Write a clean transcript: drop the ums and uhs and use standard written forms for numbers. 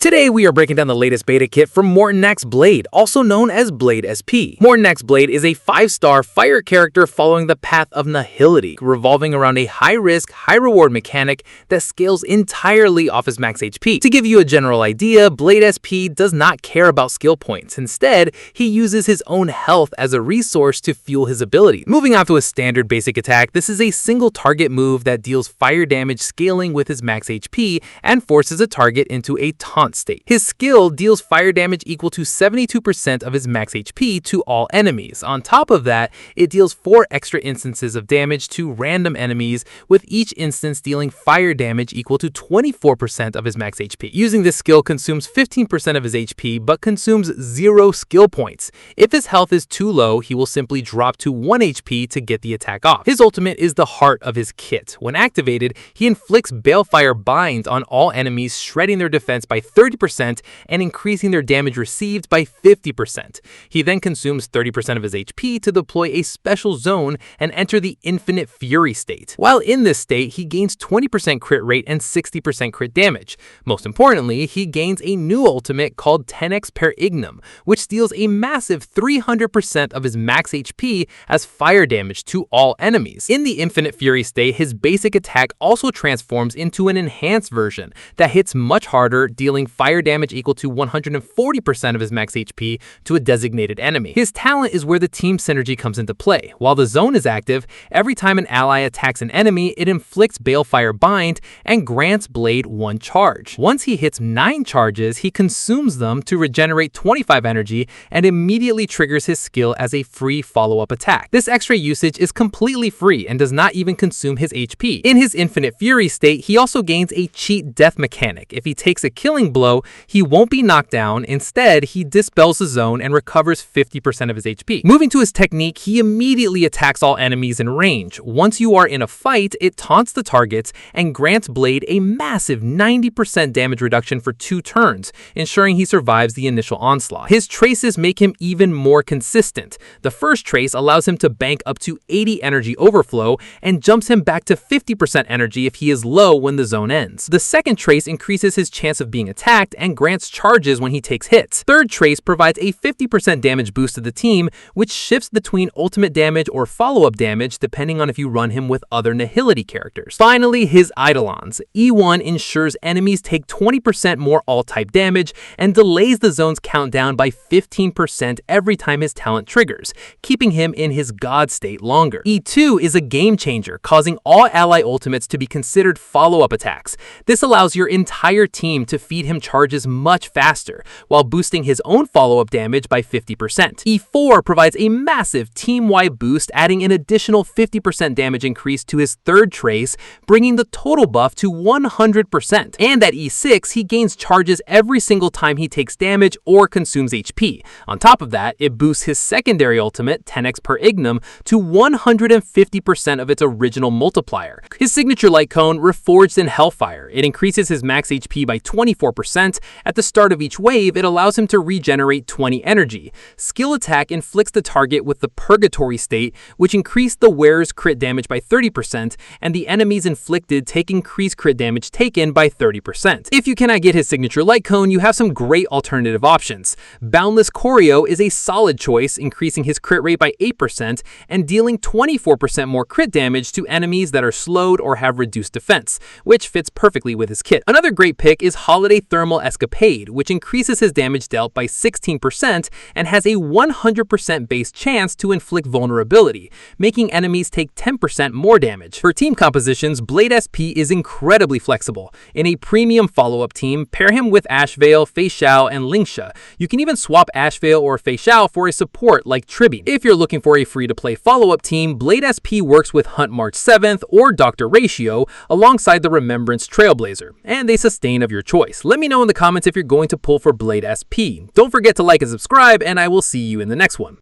Today we are breaking down the latest beta kit from Mortenax Blade, also known as Blade SP. Mortenax Blade is a 5-star fire character following the path of Nihility, revolving around a high-risk, high-reward mechanic that scales entirely off his max HP. To give you a general idea, Blade SP does not care about skill points. Instead, he uses his own health as a resource to fuel his abilities. Moving on to a standard basic attack, this is a single target move that deals fire damage scaling with his max HP and forces a target into a taunt state. His skill deals fire damage equal to 72% of his max HP to all enemies. On top of that, it deals 4 extra instances of damage to random enemies, with each instance dealing fire damage equal to 24% of his max HP. Using this skill consumes 15% of his HP, but consumes 0 skill points. If his health is too low, he will simply drop to 1 HP to get the attack off. His ultimate is the heart of his kit. When activated, he inflicts Balefire Bind on all enemies, shredding their defense by 30% and increasing their damage received by 50%. He then consumes 30% of his HP to deploy a special zone and enter the Infinite Fury state. While in this state, he gains 20% crit rate and 60% crit damage. Most importantly, he gains a new ultimate called Tenax per Ignem, which deals a massive 300% of his max HP as fire damage to all enemies. In the Infinite Fury state, his basic attack also transforms into an enhanced version that hits much harder, dealing fire damage equal to 140% of his max HP to a designated enemy. His talent is where the team synergy comes into play. While the zone is active, every time an ally attacks an enemy, it inflicts Balefire Bind and grants Blade 1 charge. Once he hits 9 charges, he consumes them to regenerate 25 energy and immediately triggers his skill as a free follow-up attack. This extra usage is completely free and does not even consume his HP. In his Infinite Fury state, he also gains a cheat death mechanic. If he takes a killing blow, he won't be knocked down. Instead, he dispels the zone and recovers 50% of his HP. Moving to his technique, he immediately attacks all enemies in range. Once you are in a fight, it taunts the targets and grants Blade a massive 90% damage reduction for 2 turns, ensuring he survives the initial onslaught. His traces make him even more consistent. The first trace allows him to bank up to 80 energy overflow and jumps him back to 50% energy if he is low when the zone ends. The second trace increases his chance of being attacked and grants charges when he takes hits. Third trace provides a 50% damage boost to the team, which shifts between ultimate damage or follow-up damage depending on if you run him with other Nihility characters. Finally, his Eidolons. E1 ensures enemies take 20% more all-type damage and delays the zone's countdown by 15% every time his talent triggers, keeping him in his god state longer. E2 is a game changer, causing all ally ultimates to be considered follow-up attacks. This allows your entire team to feed him charges much faster, while boosting his own follow-up damage by 50%. E4 provides a massive team-wide boost, adding an additional 50% damage increase to his third trace, bringing the total buff to 100%. And at E6, he gains charges every single time he takes damage or consumes HP. On top of that, it boosts his secondary ultimate, Tenax per Ignem, to 150% of its original multiplier. His signature light cone, Reforged in Hellfire. It increases his max HP by 24%. At the start of each wave, it allows him to regenerate 20 energy. Skill attack inflicts the target with the Purgatory state, which increased the wearer's crit damage by 30%, and the enemies inflicted take increased crit damage taken by 30%. If you cannot get his signature light cone, you have some great alternative options. Boundless Choreo is a solid choice, increasing his crit rate by 8% and dealing 24% more crit damage to enemies that are slowed or have reduced defense, which fits perfectly with his kit. Another great pick is Holiday Thermal Escapade, which increases his damage dealt by 16% and has a 100% base chance to inflict vulnerability, making enemies take 10% more damage. For team compositions, Blade SP is incredibly flexible. In a premium follow-up team, pair him with Ashveil, Feixiao, and Lingsha. You can even swap Ashveil or Feixiao for a support like Tribune. If you're looking for a free-to-play follow-up team, Blade SP works with Hunt March 7th or Dr. Ratio alongside the Remembrance Trailblazer, and they sustain of your choice. Let me know in the comments if you're going to pull for Blade SP. Don't forget to like and subscribe, and I will see you in the next one.